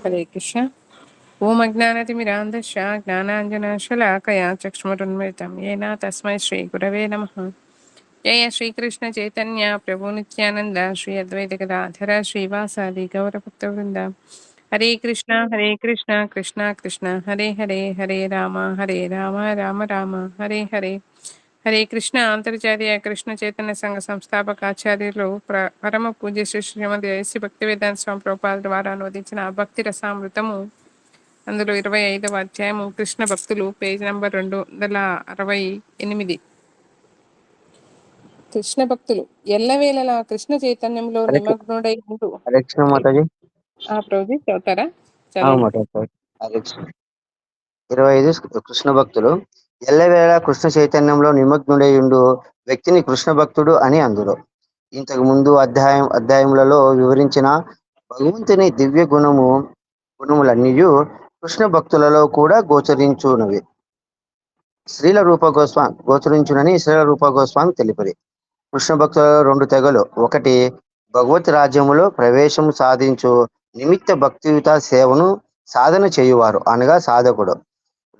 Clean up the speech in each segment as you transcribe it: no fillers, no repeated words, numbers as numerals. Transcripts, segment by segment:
హరే కృష్ణ. ఓం అజ్ఞానతిమిరాంధస్య జ్ఞానాంజనశలాకయా చక్షురున్మిళితం येन తస్మై శ్రీగురవే నమః. జయ శ్రీకృష్ణ చైతన్య ప్రభు నిత్యానంద శ్రీ అద్వైత గదాధర శ్రీవాసాది గౌరభక్తవృంద. హరే కృష్ణ కృష్ణ కృష్ణ హరే హరే హరే రామ రామ రామ హరే హరే. హరే కృష్ణ అంతర్జాతీయ కృష్ణ చైతన్య సంఘ సంస్థాపకాచార్యులు పరమ పూజ్య శ్రీ శ్రీమతి ఐసి భక్తి వేదాంత స్వామి ప్రభుపాద ద్వారా అనువదించిన భక్తి రసామృతము, అందులో 25వ అధ్యాయము కృష్ణ భక్తులు, పేజ్ నంబర్ 268. కృష్ణ భక్తులు ఎల్లవేళలా కృష్ణ చైతన్యంలో హరే నిమగ్నుడై ఉంటూ. హరే కృష్ణ మాతాజీ. ఆ ప్రభుజీ చదువుతారా? చదవండి. హరే కృష్ణ. 25 కృష్ణ భక్తులు ఎల్లవేళ కృష్ణ చైతన్యంలో నిమగ్నుడైయుండు వ్యక్తిని కృష్ణ భక్తుడు అని అందులో. ఇంతకు ముందు అధ్యాయములలో వివరించిన భగవంతుని దివ్య గుణములన్నీ కృష్ణ భక్తులలో కూడా గోచరించునని శ్రీల రూప గోస్వామి తెలిపరి. కృష్ణ భక్తులలో 2 తెగలు. ఒకటి, భగవత్ రాజ్యములో ప్రవేశం సాధించు నిమిత్త భక్తియుత సేవను సాధన చేయువారు అనగా సాధకుడు.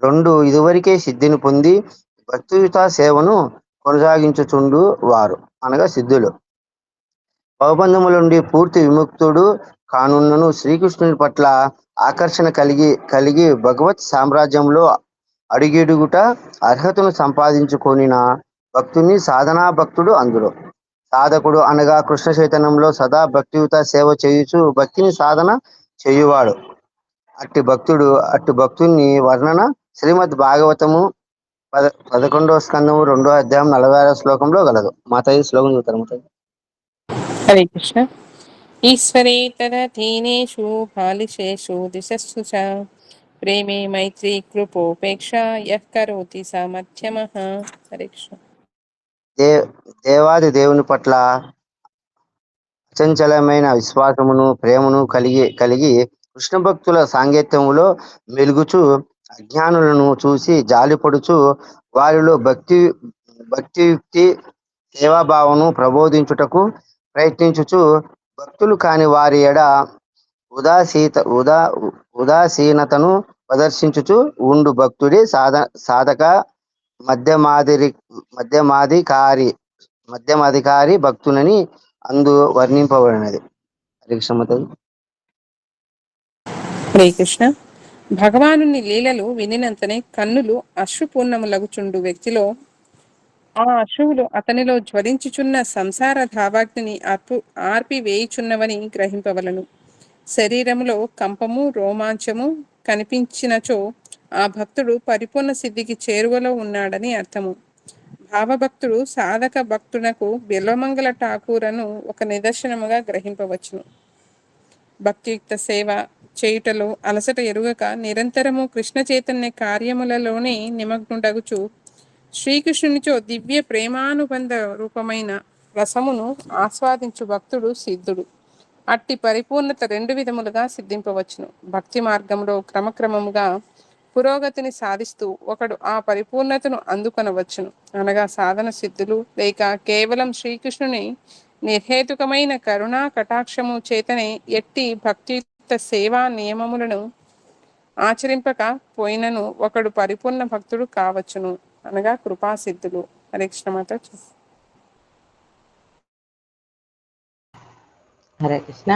2, ఇదివరకే సిద్ధిని పొంది భక్తియుత సేవను కొనసాగించుచుండు వారు అనగా సిద్ధులు. భవబంధముల నుండి పూర్తి విముక్తుడు కానున్నను శ్రీకృష్ణుని పట్ల ఆకర్షణ కలిగి భగవత్ సామ్రాజ్యంలో అడుగిడుగుట అర్హతను సంపాదించుకొనిన భక్తుని సాధనా భక్తుడు అందులో. సాధకుడు అనగా కృష్ణ చైతన్యంలో సదా భక్తియుత సేవ చేయుచు భక్తిని సాధన చేయువాడు. అట్టి భక్తుని వర్ణన శ్రీమద్ భాగవతము 11వ స్కందము 2వ అధ్యాయం 46వ శ్లోకంలో గలదు. మాతాజీ శ్లోకం చూస్తారు మాతాజీ. హరే కృష్ణ. ఈశ్వరే తదధీనేషు బాలిషేషు దిశస్సు చ ప్రేమే మైత్రీ కృపోపేక్ష యః కరోతి స మధ్యమః. హరే కృష్ణ. దేవాది దేవుని పట్ల అచంచలమైన విశ్వాసమును ప్రేమను కలిగి కృష్ణ భక్తుల సాంగత్యములో మెలుగుచు అజ్ఞానులను చూసి జాలిపడుచు వారిలో భక్తియుక్తి సేవాభావము ప్రబోధించుటకు ప్రయత్నించుచు భక్తులు కాని వారి ఎడ ఉదాసీనతను ప్రదర్శించుచు ఉండు భక్తుడే సాధక మధ్యమాధికారి భక్తులని అందు వర్ణింపబడినది. హరే కృష్ణ. భగవానుని లీలలు వినినంతనే కన్నులు అశ్రుపూర్ణములగుచుండు వ్యక్తిలో ఆ అశ్రువులు అతనిలో జ్వలించుచున్న సంసార ధావాగ్నిని ఆర్పివేయుచున్నవని గ్రహింపవలను. శరీరములో కంపము రోమాంచము కనిపించినచో ఆ భక్తుడు పరిపూర్ణ సిద్ధికి చేరువలో ఉన్నాడని అర్థము. భావభక్తుడు సాధక భక్తునకు బిల్వమంగళ ఠాకూరను ఒక నిదర్శనముగా గ్రహింపవచ్చును. భక్తియుక్త సేవ చేయుటలో అలసట ఎరుగక నిరంతరము కృష్ణ చైతన్య కార్యములలోనే నిమగ్నుడగుచు శ్రీకృష్ణునిచో దివ్య ప్రేమానుబంధ రూపమైన రసమును ఆస్వాదించు భక్తుడు సిద్ధుడు. అట్టి పరిపూర్ణత 2 విధములుగా సిద్ధింపవచ్చును. భక్తి మార్గంలో క్రమక్రమముగా పురోగతిని సాధిస్తూ ఒకడు ఆ పరిపూర్ణతను అందుకొనవచ్చును. అనగా సాధన సిద్ధులు లేక కేవలం శ్రీకృష్ణుని నిర్హేతుకమైన కరుణా కటాక్షము చేతనే ఎట్టి భక్తియుక్త సేవా నియమములను ఆచరింపక పోయినను ఒకడు పరిపూర్ణ భక్తుడు కావచ్చును అనగా కృపాసిద్ధులు. హరే కృష్ణ మాత. హరే కృష్ణ.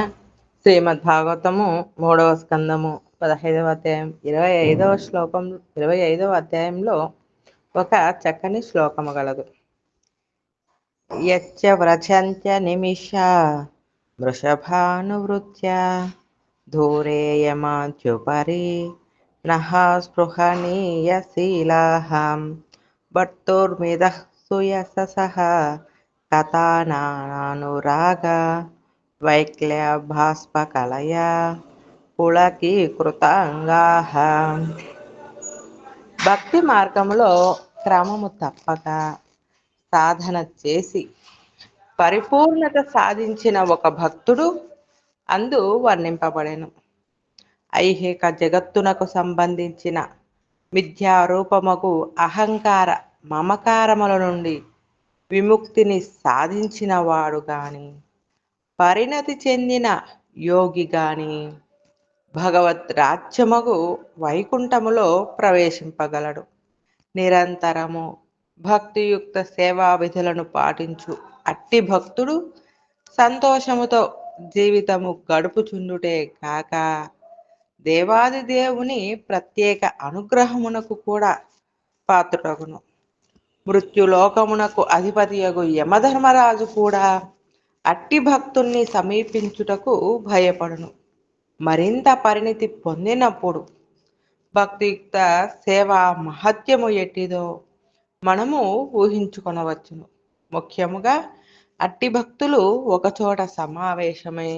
శ్రీమద్ భాగవతము 3వ స్కందము 15వ అధ్యాయం 25వ అధ్యాయంలో ఒక చక్కని శ్లోకము గలదు. యచ్చ వ్రజంత్య నిమిష వృషభానువృత్య ధూరేయమాద్యుపరి నః స్పృహణీయశీలాహం భర్తుర్మిదః సుయససః కథానానురాగ వైక్ల్యభాస్పకలయా పుళకీకృతాంగాః. భక్తి మార్గంలో క్రమము తప్పక సాధన చేసి పరిపూర్ణత సాధించిన ఒక భక్తుడు అందు వర్ణింపబడెను. ఐహిక జగత్తునకు సంబంధించిన మిథ్యారూపముకు అహంకార మమకారముల నుండి విముక్తిని సాధించిన వాడు గాని పరిణతి చెందిన యోగి గాని భగవత్ రాజ్యమగు వైకుంఠములో ప్రవేశింపగలడు. నిరంతరము భక్తియుక్త సేవా విధులను పాటించు అట్టి భక్తుడు సంతోషముతో జీవితము గడుపుచుండుటే కాక దేవాది దేవుని ప్రత్యేక అనుగ్రహమునకు కూడా పాత్రుడగును. మృత్యులోకమునకు అధిపతియగు యమధర్మరాజు కూడా అట్టి భక్తుణ్ణి సమీపించుటకు భయపడును. మరింత పరిణితి పొందినప్పుడు భక్తియుక్త సేవా మహత్యము ఎట్టిదో మనము ఊహించుకొనవచ్చును. ముఖ్యముగా అట్టి భక్తులు ఒకచోట సమావేశమై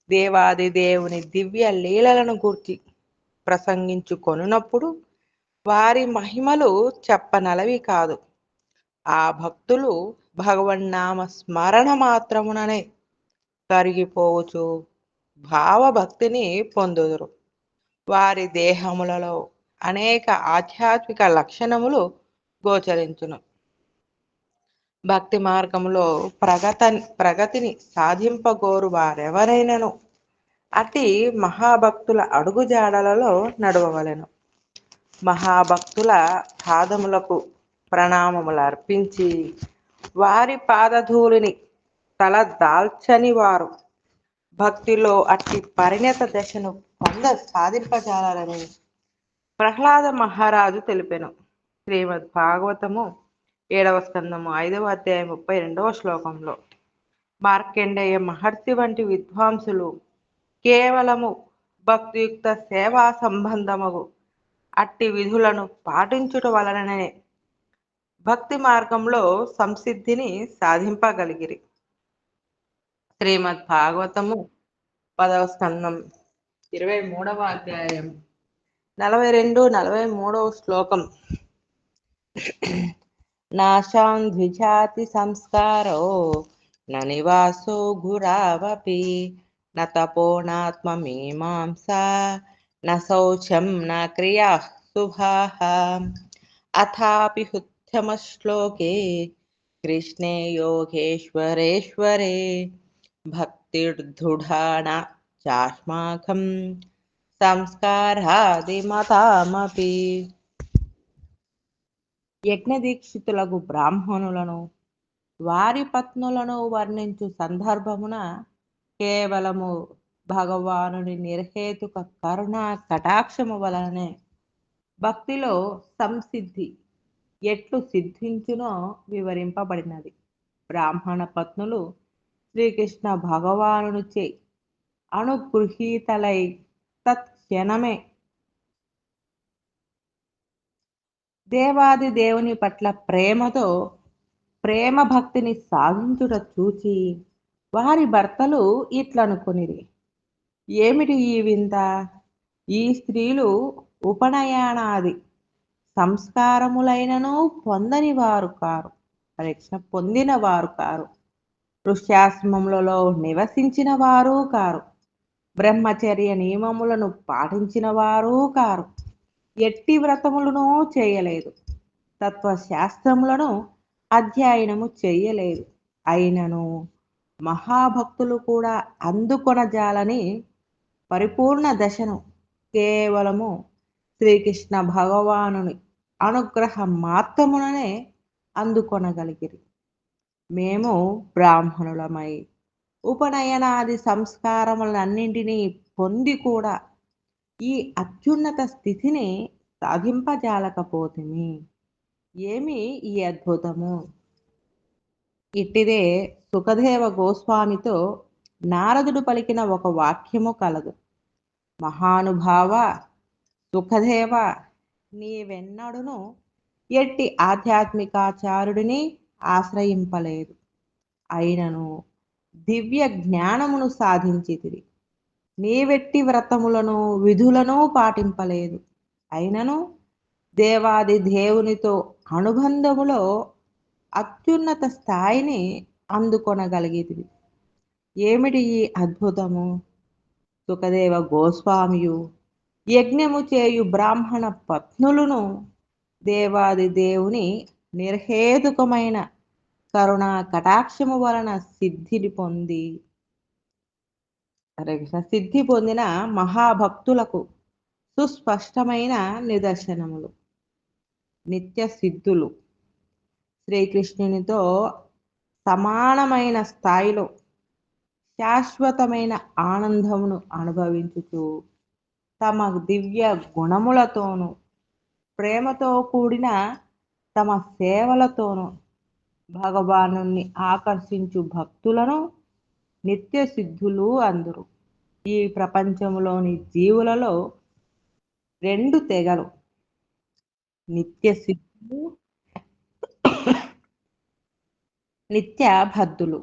దేవాది దేవుని దివ్య లీలలను గూర్చి ప్రసంగించుకొనున్నప్పుడు వారి మహిమలు చెప్పనలవి కాదు. ఆ భక్తులు భగవన్నామ స్మరణ మాత్రముననే కరిగిపోవచ్చు భావభక్తిని పొందుదురు. వారి దేహములలో అనేక ఆధ్యాత్మిక లక్షణములు గోచరించును. భక్తి మార్గములో ప్రగతిని సాధింపగోరు వారెవరైనను అతి మహాభక్తుల అడుగుజాడలలో నడవవలెను. మహాభక్తుల పాదములకు ప్రణామములు అర్పించి వారి పాదధూళిని తల దాల్చని వారు భక్తిలో అట్టి పరిణత దశను సాధింపజాలని ప్రహ్లాద మహారాజు తెలిపెను. శ్రీమద్ భాగవతము 7వ స్కందము 5వ అధ్యాయం 32వ శ్లోకంలో మార్కండేయ మహర్షి వంటి విద్వాంసులు కేవలము భక్తియుక్త సేవా సంబంధము అట్టి విధులను పాటించుట వలననే భక్తి మార్గంలో సంసిద్ధిని సాధింపగలిగిరి. శ్రీమద్ భాగవతము 10వ స్కందం 23వ అధ్యాయం 42-43వ శ్లోకం నాశాం ద్విజాతి సంస్కారో న నివాసో గురావపి న తపోనాత్మమీమాంసా న శౌచం న క్రియా శుభాః అథాపి హుత్యమ శ్లోకే కృష్ణే యోగేశ్వరేశ్వరే భక్తిర్దృఢాన చాస్మాకం సంస్కారాదిమతామపి. యజ్ఞదీక్షితులకు బ్రాహ్మణులను వారి పత్నులను వర్ణించు సందర్భమున కేవలము భగవానుని నిర్హేతుక కరుణ కటాక్షము వలననే భక్తిలో సంసిద్ధి ఎట్లు సిద్ధించునో వివరింపబడినది. బ్రాహ్మణ పత్నులు శ్రీకృష్ణ భగవానునిచే అనుగృహీతలై తత్క్షణమే దేవాది దేవుని పట్ల ప్రేమతో ప్రేమ భక్తిని సాధించుట చూచి వారి భర్తలు ఇట్లనుకొనిరి, ఏమిటి ఈ వింత? ఈ స్త్రీలు ఉపనయనాది సంస్కారములైనను పొందిన వారు కారు, ఋష్యాశ్రమములలో నివసించిన వారు కారు, బ్రహ్మచర్య నియమములను పాటించిన వారు కారు, ఎట్టి వ్రతములను చేయలేదు, తత్వశాస్త్రములను అధ్యయనము చేయలేదు. అయినను మహాభక్తులు కూడా అందుకొనజాలని పరిపూర్ణ దశను కేవలము శ్రీకృష్ణ భగవానుని అనుగ్రహం మాత్రముననే అందుకొనగలిగిరి. మేము బ్రాహ్మణులమై ఉపనయనాది సంస్కారములన్నింటినీ పొంది కూడా ఈ అత్యున్నత స్థితిని సాధింపజాలకపోతిమి. ఏమి ఈ అద్భుతము? ఇట్టిదే సుఖదేవ గోస్వామితో నారదుడు పలికిన ఒక వాక్యము కలదు. మహానుభావ సుఖదేవ, నీవెన్నడును ఎట్టి ఆధ్యాత్మికాచారుడిని ఆశ్రయింపలేదు, అయినను దివ్య జ్ఞానమును సాధించితిరి. నీవెట్టి వ్రతములను విధులను పాటింపలేదు, అయినను దేవాది దేవునితో అనుబంధములో అత్యున్నత స్థాయిని అందుకొనగలిగితివి. ఏమిటి ఈ అద్భుతము? సుఖదేవ గోస్వామియు యజ్ఞము చేయు బ్రాహ్మణ పత్నులను దేవాది దేవుని నిర్హేతుకమైన కరుణా కటాక్షము వలన సిద్ధిని పొంది హరే కృష్ణ. సిద్ధి పొందిన మహాభక్తులకు సుస్పష్టమైన నిదర్శనములు. నిత్య సిద్ధులు శ్రీకృష్ణునితో సమానమైన స్థాయిలో శాశ్వతమైన ఆనందమును అనుభవించుతూ తమ దివ్య గుణములతోనూ ప్రేమతో కూడిన తమ సేవలతోనూ భగవాను ఆకర్షించు భక్తులను నిత్య సిద్ధులు అందరు. ఈ ప్రపంచంలోని జీవులలో రెండు తెగలు, నిత్య సిద్ధులు, నిత్య బద్ధులు.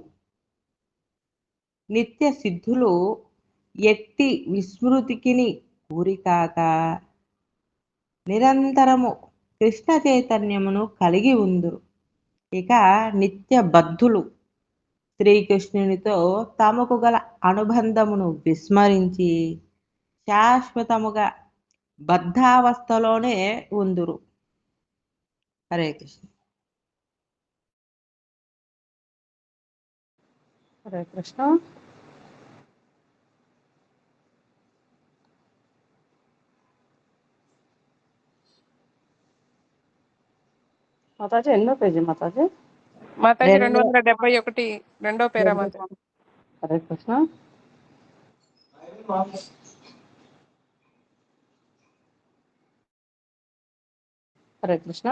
నిత్య సిద్ధులు ఎట్టి విస్మృతికిని గురికాక నిరంతరము కృష్ణ చైతన్యమును కలిగి ఉందురు. ఇక నిత్య బద్ధులు శ్రీకృష్ణునితో తమకు గల అనుబంధమును విస్మరించి శాశ్వతముగా బద్ధావస్థలోనే ఉందురు. హరే కృష్ణ. హరే కృష్ణ. మాతాజీ ఎన్నో పేజీ మాతాజీ? మాతాజీ 271 రెండో పేరా మాతాజీ. హరే కృష్ణ. హరే కృష్ణ.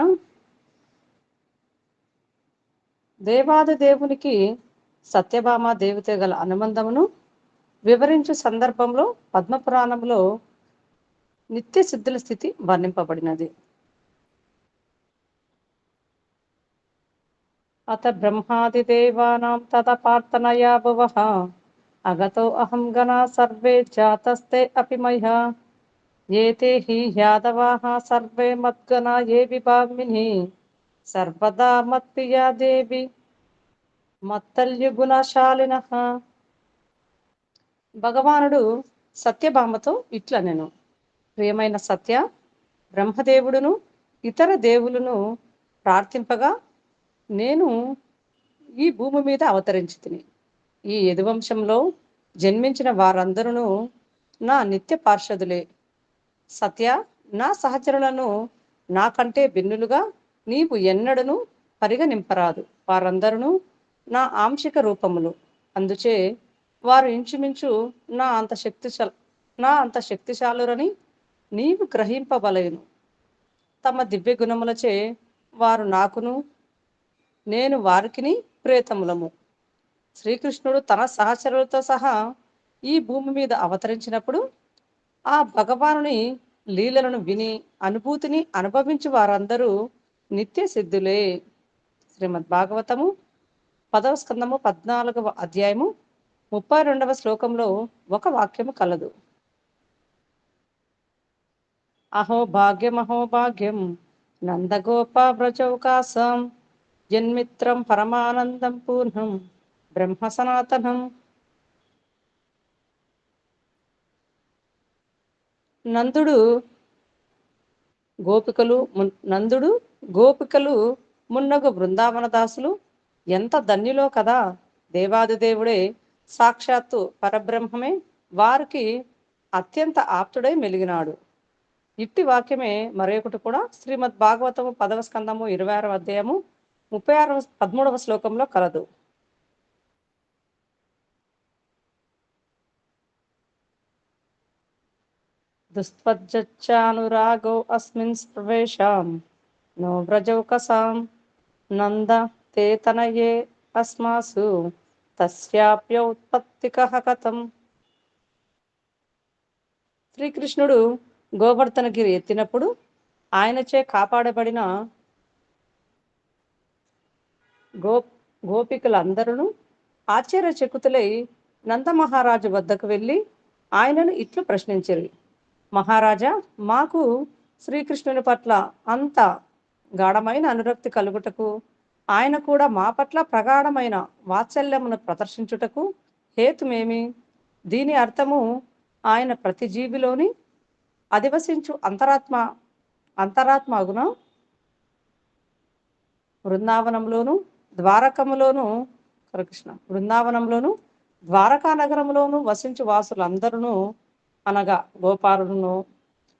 దేవాది దేవునికి సత్యభామ దేవితో గల అనుబంధమును వివరించు సందర్భంలో పద్మపురాణంలో నిత్య సిద్ధుల స్థితి వర్ణింపబడినది. అత బ్రహ్మాదిదేవానాం తత ప్రార్థనయా భువః అగతో అహం గణా సర్వే జాతస్తే అపి మయా ఏతే హి యాదవాః సర్వే మద్గణా ఏ విభామిని సర్వదా మత్ప్రియా దేవి మత్తల్యుగుణశాలినః. భగవానుడు సత్యభామతో ఇట్లనెను, ప్రియమైన సత్య, బ్రహ్మదేవుడును ఇతర దేవులను ప్రార్థింపగా నేను ఈ భూమి మీద అవతరించితిని. ఈ యదువంశంలో జన్మించిన వారందరూ నా నిత్య పార్షదులే. సత్య, నా సహచరులను నాకంటే భిన్నులుగా నీవు ఎన్నడను పరిగణింపరాదు. వారందరూ నా ఆంశిక రూపములు. అందుచే వారు ఇంచుమించు నా అంత శక్తిశాలురని నీవు గ్రహింపవలెను. తమ దివ్య గుణములచే వారు నాకును, నేను వారికిని ప్రేతములము. శ్రీకృష్ణుడు తన సహచరులతో సహా ఈ భూమి మీద అవతరించినప్పుడు ఆ భగవానుని లీలలను విని అనుభూతిని అనుభవించి వారందరూ నిత్య సిద్ధులే. శ్రీమద్ భాగవతము 10వ స్కందము 14వ అధ్యాయము 32వ శ్లోకంలో ఒక వాక్యము కలదు. అహో భాగ్యం నందగోప వ్రజౌకాసం జన్మిత్రం పరమానందం పూర్ణం బ్రహ్మ సనాతనం. నందుడు గోపికలు మున్నగు బృందావన దాసులు ఎంత ధన్యులో కదా. దేవాది దేవుడే సాక్షాత్తు పరబ్రహ్మమే వారికి అత్యంత ఆప్తుడై మెలిగినాడు. ఇట్టి వాక్యమే మరొకటి కూడా శ్రీమద్ భాగవతము 10వ స్కందము 26వ అధ్యాయము 13వ శ్లోకంలో కలదు. దుస్త్వజ్జానురాగో అస్మిన్ ప్రవేశాం నో వ్రజౌకసాం నంద తే తనయే అస్మాసు తస్యాప్యౌత్పత్తికః కథం. శ్రీకృష్ణుడు గోవర్ధనగిరి ఎత్తినప్పుడు ఆయనచే కాపాడబడిన గోపికలందరూ ఆశ్చర్యచకితులై నందమహారాజు వద్దకు వెళ్ళి ఆయనను ఇట్లు ప్రశ్నించారు, మహారాజా, మాకు శ్రీకృష్ణుని పట్ల అంత గాఢమైన అనురక్తి కలుగుటకు, ఆయన కూడా మా పట్ల ప్రగాఢమైన వాత్సల్యమును ప్రదర్శించుటకు హేతుమేమి? దీని అర్థము ఆయన ప్రతి జీవిలోని అధివసించు అంతరాత్మ అగున బృందావనంలోను ద్వారకా నగరంలోను వసించు వాసులందరూ అనగా గోపాలులను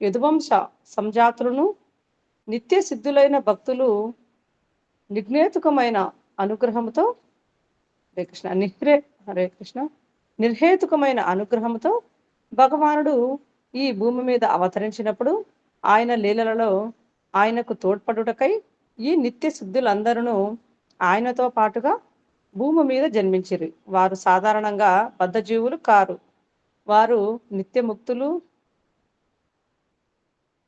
యదువంశ సంజాతులను నిత్య సిద్ధులైన భక్తులు నిర్ణేతుకమైన అనుగ్రహంతో హరే కృష్ణ నిర్హేతుకమైన అనుగ్రహంతో భగవానుడు ఈ భూమి మీద అవతరించినప్పుడు ఆయన లీలలలో ఆయనకు తోడ్పడుటకై ఈ నిత్య సిద్ధులందరూ ఆయనతో పాటుగా భూమి మీద జన్మించిరి. వారు సాధారణంగా బద్ధజీవులు కారు. వారు నిత్యముక్తులు.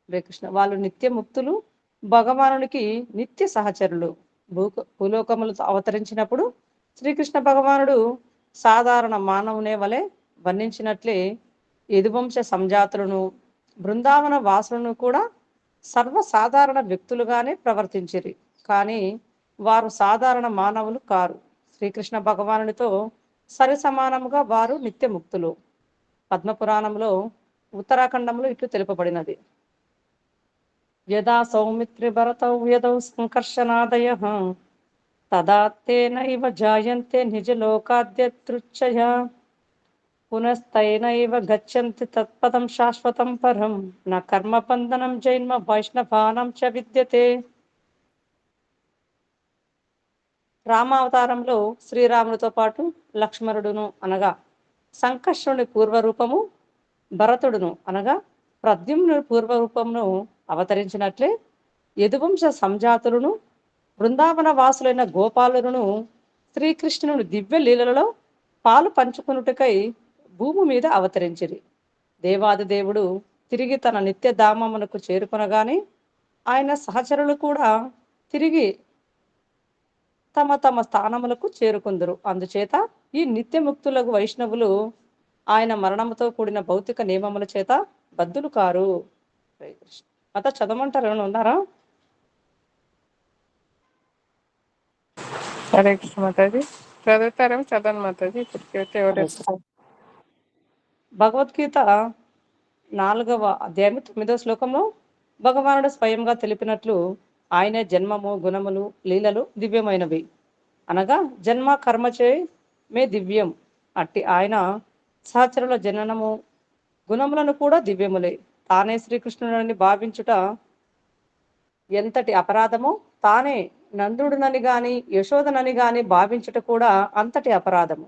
హరే కృష్ణ. వాళ్ళు నిత్యముక్తులు, భగవానునికి నిత్య సహచరులు. భూలోకములతో అవతరించినప్పుడు శ్రీకృష్ణ భగవానుడు సాధారణ మానవునే వలె వర్ణించినట్లే యదువంశ సంజాతులను బృందావన వాసులను కూడా సర్వసాధారణ వ్యక్తులుగానే ప్రవర్తించిరి. కానీ వారు సాధారణ మానవులు కారు. శ్రీకృష్ణ భగవానుడితో సరి సమానముగా వారు నిత్యముక్తులు. పద్మపురాణంలో ఉత్తరాఖండంలో ఇట్లు తెలుపబడినది. యదా సౌమిత్రి భరతౌ యదౌ సంకర్షణాదయ తదా తేనైవ జాయంతే నిజలోకాద్యతృచ్ఛయ పునస్తైనైవ గచ్చంతి తత్పదం శాశ్వతం పరం న కర్మబంధనం జైన్మ వైష్ణవానం చ విద్యతే. రామావతారంలో శ్రీరాముడితో పాటు లక్ష్మణుడును అనగా సంకర్షణుడి పూర్వరూపము, భరతుడును అనగా ప్రద్యుమ్నుడి పూర్వరూపమును అవతరించినట్లే యదువంశ సంజాతులను బృందావన వాసులైన గోపాలులను శ్రీకృష్ణుని దివ్య లీలలలో పాలు పంచుకున్నట్టుకై భూమి మీద అవతరించిరి. దేవాది దేవుడు తిరిగి తన నిత్యధామమునకు చేరుకొనగానే ఆయన సహచరులు కూడా తిరిగి తమ తమ స్థానములకు చేరుకుందరు. అందుచేత ఈ నిత్యముక్తులకు వైష్ణవులు ఆయన మరణముతో కూడిన భౌతిక నియమముల చేత బద్దులు కారు. అత చదవమంటారు, ఏమైనా ఉన్నారా? హరే కృష్ణ మాతాజీ. చదువుతారేమో చదవను మాతాజీ. ఇప్పటికైతే ఎవరు భగవద్గీత 4వ అధ్యాయం 9వ శ్లోకంలో భగవానుడు స్వయంగా తెలిపినట్లు ఆయన జన్మము, గుణములు, లీలలు దివ్యమైనవి అనగా జన్మ కర్మచే మే దివ్యం. అట్టి ఆయన సహచరుల జననము, గుణములను కూడా దివ్యములే. తానే శ్రీకృష్ణుడని భావించుట ఎంతటి అపరాధమో, తానే నందుడునని గాని యశోదనని గాని భావించుట కూడా అంతటి అపరాధము.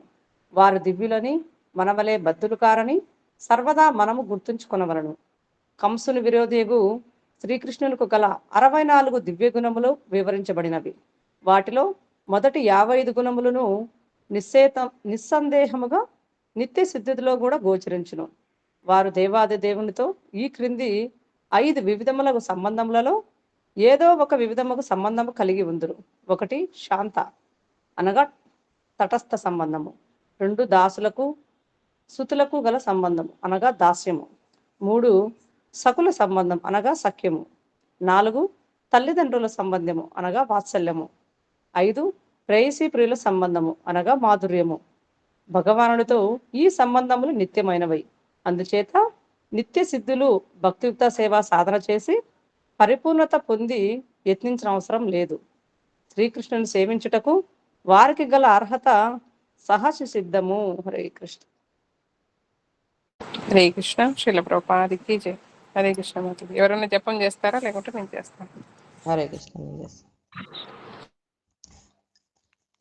వారు దివ్యులని, మనవలే బద్దులు కారని సర్వదా మనము గుర్తుంచుకొనవలను. కంసుని విరోధియగు శ్రీకృష్ణునికి గల 64 దివ్య గుణములు వివరించబడినవి. వాటిలో మొదటి 55 గుణములను నిస్సందేహముగా నిత్య సిద్ధిలో కూడా గోచరించును. వారు దేవాది దేవునితో ఈ క్రింది 5 వివిధములకు సంబంధములలో ఏదో ఒక వివిధముకు సంబంధము కలిగి ఉందురు. 1 శాంత అనగా తటస్థ సంబంధము. 2 దాసులకు సుతులకు గల సంబంధము అనగా దాస్యము. 3 సకుల సంబంధం అనగా సఖ్యము. 4 తల్లిదండ్రుల సంబంధము అనగా వాత్సల్యము. 5 ప్రేయసీ ప్రియుల సంబంధము అనగా మాధుర్యము. భగవానుడితో ఈ సంబంధములు నిత్యమైనవి. అందుచేత నిత్య సిద్ధులు భక్తియుక్త సేవా సాధన చేసి పరిపూర్ణత పొంది యత్నించిన అవసరం లేదు. శ్రీకృష్ణుని సేవించుటకు వారికి గల అర్హత సహజ సిద్ధము. హరే కృష్ణ. హరే కృష్ణ. శిల ప్రభుపాదికి జై. హరే కృష్ణ మాతాజీ. ఎవరైనా జపం చేస్తారా లేకుంటే నేను చేస్తాను? హరే కృష్ణ.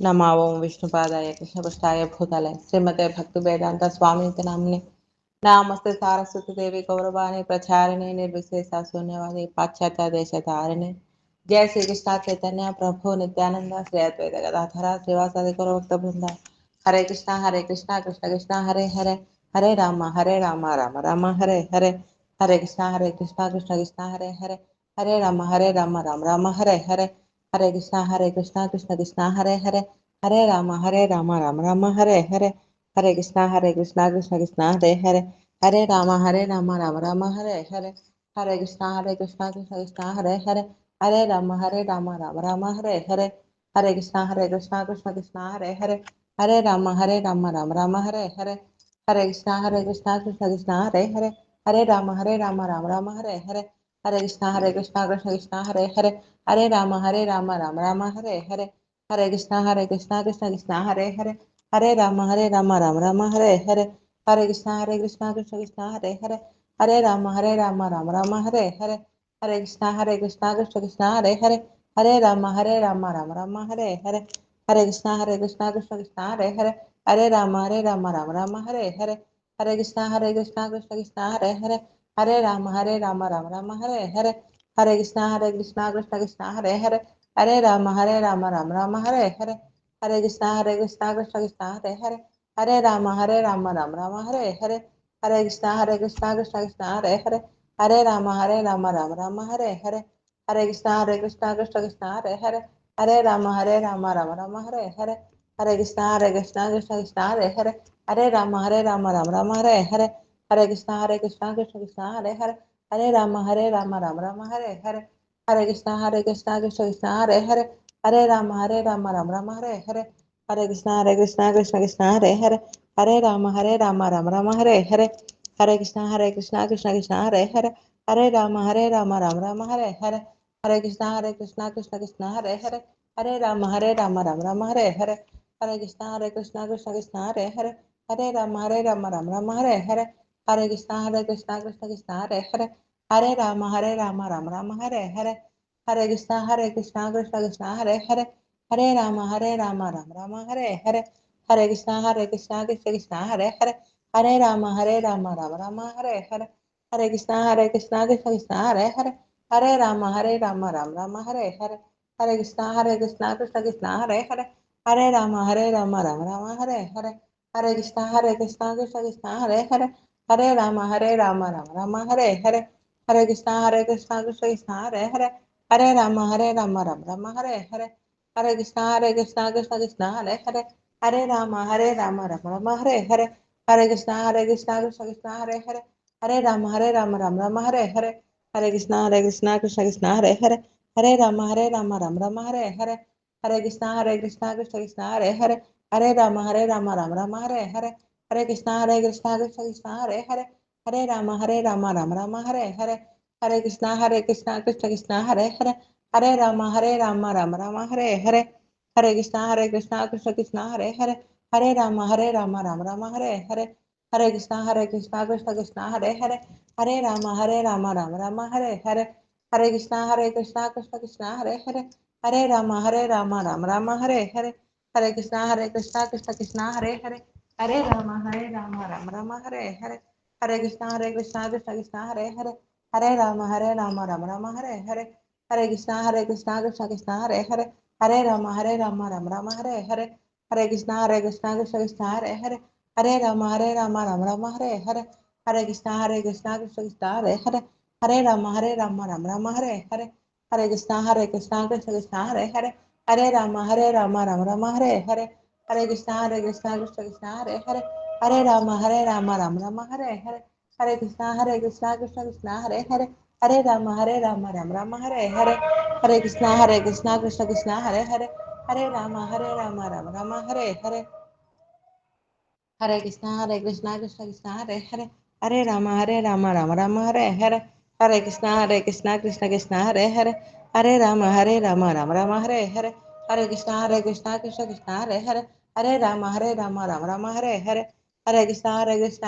నమో ఓం విష్ణుపాదాయ కృష్ణపృష్ఠాయ భూతలే శ్రీమతే భక్తి వేదాంత స్వామితి నామ్ని నామస్తే సారస్వతి దేవి గౌరవాణి ప్రచారిణి నిర్విశేష శూన్యవాది పాశ్చాత్య దేశధారిణి. జయ శ్రీకృష్ణ చైతన్య ప్రభు నిత్యానంద శ్రీ అద్వైత గదాధర శ్రీవాసాది గౌరవక్త బృంద. Hare Krishna Krishna Krishna Hare Hare Hare Rama Rama Rama Hare Hare. Hare Krishna Krishna Krishna Hare Hare Hare Rama Rama Hare Hare. Hare Krishna Krishna Krishna Hare Hare Hare Rama Rama Rama Hare Hare. Hare Krishna Krishna Krishna Hare Hare Hare Rama Rama Rama Hare Hare. Hare Krishna Krishna Krishna Hare Hare Hare Rama Rama Rama Hare Hare. Hare Krishna Krishna Hare Hare Hare Rama Rama Rama Hare Hare. Hare Krishna Krishna Hare Hare Hare Rama Rama Hare Hare. Hare Krishna Krishna Hare Hare Hare Rama Rama Rama Hare Hare. Hare Krishna Krishna Krishna Hare Hare Hare Rama Rama Hare Hare, Hare Krishna Krishna Hare Hare, Hare Rama Rama Hare Hare, Hare Krishna Krishna Hare Hare, Hare Rama Rama Hare Hare, Hare Krishna Krishna Hare Hare, Hare Rama Hare Hare, Hare Krishna Krishna Hare Hare, Hare Rama Hare Hare, Hare Krishna Krishna Hare Hare, Hare Rama Hare Hare, Hare Krishna Krishna Hare Hare, Hare Rama Hare Hare, Hare Krishna Krishna Hare Hare, Hare Rama Hare Hare, Hare Krishna Krishna Hare Hare, Hare Rama Hare Hare, Hare Krishna Krishna Hare Hare, Hare Rama Hare Hare, Hare Krishna Krishna Hare Hare, Hare Rama Hare Hare, Hare Krishna Krishna Hare Hare, Hare Rama Hare Hare, Hare Krishna Krishna Hare Hare, Hare Rama Hare Hare, Hare Krishna Krishna Hare Hare, Hare Rama Hare Hare, Hare Krishna Krishna Hare Hare, Hare Rama Hare Hare, Hare Krishna Krishna Hare Hare, Hare Rama Hare Hare, Hare Krishna Krishna Hare Hare, Hare Rama Hare Hare, Hare Krishna Krishna Hare Hare, Hare Rama Hare Hare, Hare Krishna Krishna Hare Hare, Hare Rama Hare Hare, Hare Krishna Krishna Hare Hare, Hare Rama Hare Hare, Hare Krishna Krishna Hare Hare, Hare Rama Hare Hare, Hare Krishna Krishna Hare Hare, Hare Rama Hare Hare, Hare Krishna Krishna Hare Hare, Hare Rama Hare Hare, Hare Krishna Krishna Hare Hare, Hare Rama Hare Hare, Hare Krishna Krishna Hare Hare, Hare Rama Hare Hare, Hare Krishna Krishna Hare Hare, Hare Rama Hare Hare, Hare Krishna Krishna Hare Hare, Hare Rama Hare Hare, Hare Krishna Krishna Hare Hare, Hare Rama Hare Hare, Hare Krishna Krishna Hare Hare, Hare Rama Hare Hare, Hare Krishna Krishna Hare Hare, Hare Rama Hare Hare, Hare Krishna Krishna Hare Hare, Hare Rama Hare Hare, Hare Krishna Krishna Hare Hare, Hare Rama Hare Hare, Hare Krishna Krishna Hare Hare, Hare Rama Hare Hare, Hare Krishna Krishna Hare Hare, Hare Rama Hare Hare, Hare Krishna Krishna Hare Hare, Hare Rama Hare Hare, Hare Krishna Krishna Hare Hare, Hare Rama Hare Hare, Hare Krishna Krishna Hare Hare, Hare Rama Hare Hare, Hare Krishna Krishna Hare Hare, Hare Rama Hare Hare, Hare Krishna Krishna Hare Hare, Hare Rama Hare Hare, Hare Krishna Krishna Hare Hare, Hare Rama Hare Hare, Hare Krishna Hare Hare, Hare Rama Hare Hare, Hare Krishna Krishna Hare Hare, Hare Rama Hare Hare, Hare Krishna Krishna Hare Hare, Hare Rama Hare Hare, Hare Krishna Krishna Hare Hare, Hare Rama Hare Hare, Hare Krishna Hare Hare, Hare Rama Hare Hare, Hare Krishna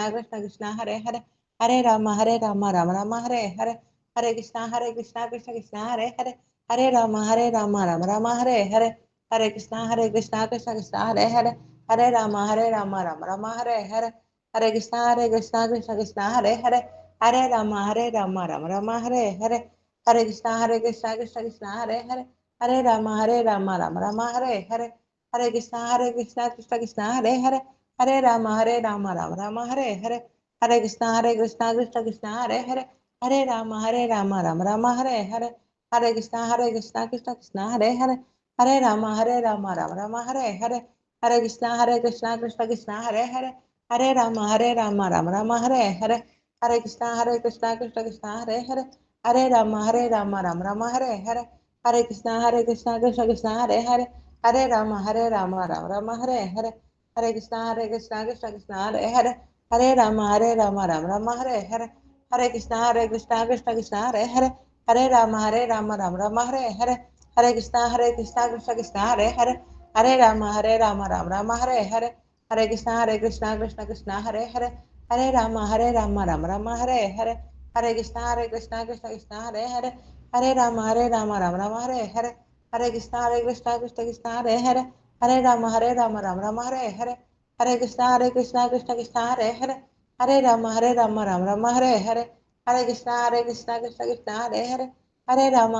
Krishna Hare Hare, Hare Rama Hare Hare, Hare Krishna Krishna Hare Hare, Hare Rama Hare Hare, Hare Krishna Krishna Hare Hare, Hare Rama Hare Hare, Hare Krishna Krishna Hare Hare, Hare Rama Hare Hare, Hare Krishna Krishna Hare Hare, Hare Rama Hare Hare, Hare Krishna Krishna Hare Hare, Hare Rama Hare Hare, Hare Krishna Krishna Hare Hare, Hare Rama Hare Hare, Hare Krishna Krishna Hare Hare, Hare Rama Hare Hare, Hare Krishna Krishna Hare Hare, Hare Rama Hare Hare, Hare Krishna Krishna Hare Hare, Hare Rama Hare Hare, Hare Krishna Krishna Hare Hare, Hare Rama Hare Hare, Hare Krishna Krishna Hare Hare, Hare Rama Hare Hare, Hare Krishna Krishna Hare Hare, Hare Rama Hare Hare, हरे कृष्णा कृष्ण कृष्ण हरे हरे, हरे राम राम राम हरे हरे, हरे कृष्ण कृष्ण हरे हरे, हरे राम राम राम हरे हरे, हरे कृष्ण कृष्ण हरे हरे, हरे राम राम राम हरे हरे, हरे कृष्ण कृष्ण हरे हरे, हरे राम राम राम हरे हरे, हरे कृष्ण कृष्ण हरे हरे, हरे राम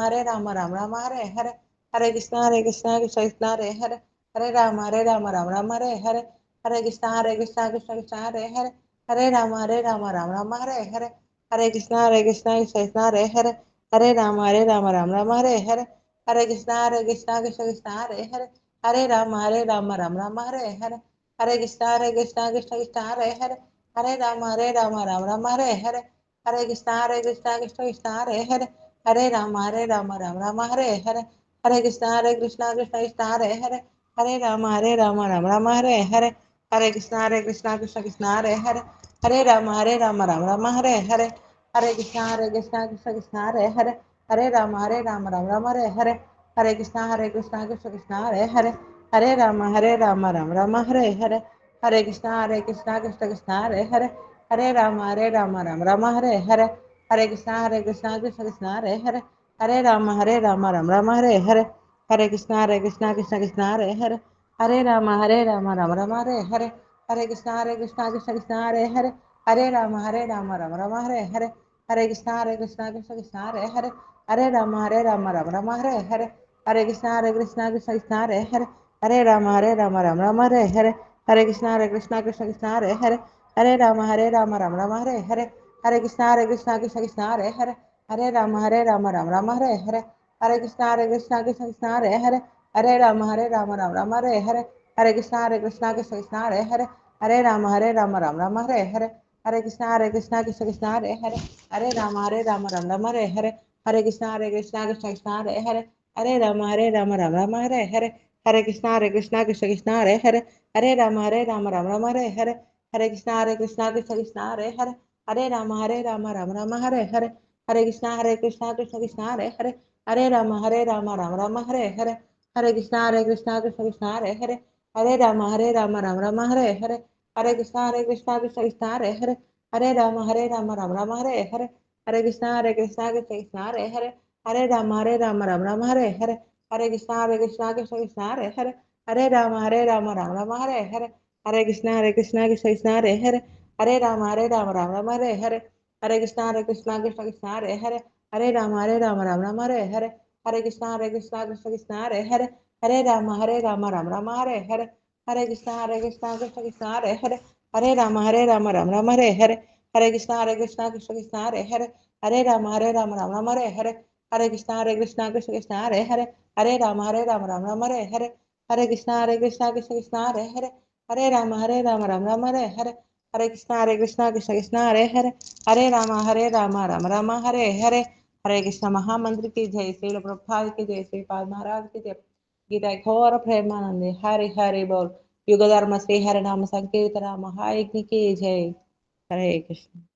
राम राम हरे हरे, हरे कृष्ण कृष्ण हरे हरे, हरे राम राम राम हरे हरे, हरे कृष्ण कृष्ण हरे हरे, हरे राम राम हरे हरे, हरे कृष्ण कृष्ण हरे हरे, हरे राम राम राम हरे हरे, हरे कृष्ण कृष्ण हरे हरे, हरे राम राम हरे हरे, हरे कृष्ण कृष्ण हरे हरे, हरे राम राम हरे हरे, हरे कृष्ण कृष्ण हरे हरे, हरे राम राम हरे हरे, हरे कृष्ण कृष्ण हरे हरे, हरे राम राम हरे हरे, हरे कृष्ण कृष्ण हरे हरे, हरे राम राम हरे हरे, हरे कृष्ण कृष्ण हरे हरे, हरे राम राम हरे हरे, हरे कृष्ण कृष्ण हरे हरे, हरे राम राम हरे हरे, हरे कृष्ण कृष्ण हरे हरे, हरे राम राम हरे हरे, हरे कृष्ण कृष्ण हरे हरे, हरे राम राम हरे हरे, हरे कृष्ण कृष्ण हरे हरे, हरे राम राम राम हरे हरे, हरे कृष्ण कृष्ण हरे हरे, हरे राम राम राम हरे हरे, हरे कृष्ण कृष्ण हरे हरे, हरे राम राम राम हरे हरे, हरे कृष्ण कृष्ण हरे हरे, हरे राम राम राम हरे हरे, हरे कृष्ण कृष्ण हरे हरे, हरे राम राम राम हरे हरे, हरे कृष्ण कृष्ण हरे हरे, हरे राम राम राम हरे हरे, हरे कृष्ण कृष्ण हरे हरे, हरे राम राम राम हरे हरे, हरे कृष्ण कृष्ण हरे हरे, हरे राम राम राम हरे हरे, हरे कृष्ण कृष्ण हरे हरे, हरे राम राम राम हरे हरे, हरे कृष्ण कृष्ण हरे हरे, हरे राम राम राम हरे हरे, हरे कृष्ण कृष्ण हरे हरे, हरे राम राम राम हरे हरे, हरे कृष्ण कृष्ण हरे हरे, हरे राम राम राम हरे हरे, हरे कृष्ण कृष्ण हरे हरे, हरे राम राम राम हरे हरे, हरे कृष्ण कृष्ण हरे हरे, हरे राम राम राम हरे हरे, हरे कृष्ण कृष्ण हरे हरे, हरे राम राम राम हरे हरे, हरे कृष्ण कृष्ण हरे हरे, हरे राम राम राम हरे हरे, हरे कृष्ण कृष्ण हरे हरे, हरे राम राम हरे हरे, हरे कृष्ण कृष्ण हरे हरे, हरे राम राम हरे हरे, हरे कृष्ण कृष्ण हरे हरे, हरे राम राम हरे हरे, हरे कृष्ण कृष्ण हरे हरे, हरे राम राम राम हरे हरे, हरे कृष्ण कृष्ण हरे हरे, हरे राम राम हरे हरे, हरे कृष्ण कृष्ण हरे हरे, हरे राम राम हरे हरे, हरे कृष्ण कृष्ण हरे हरे, हरे राम राम हरे हरे, हरे कृष्ण कृष्ण हरे हरे, हरे राम राम हरे हरे, हरे कृष्ण कृष्ण हरे हरे, हरे राम राम हरे हरे, हरे कृष्ण महामंत्र की जय, श्रील प्रभुपाद की जय, श्रीपाद महाराज की जय, गीता घोर प्रेमानंदे हरि हरि बोल, युग धर्म श्री हरि नाम संकीर्तन महायज्ञ की जय, हरे कृष्ण।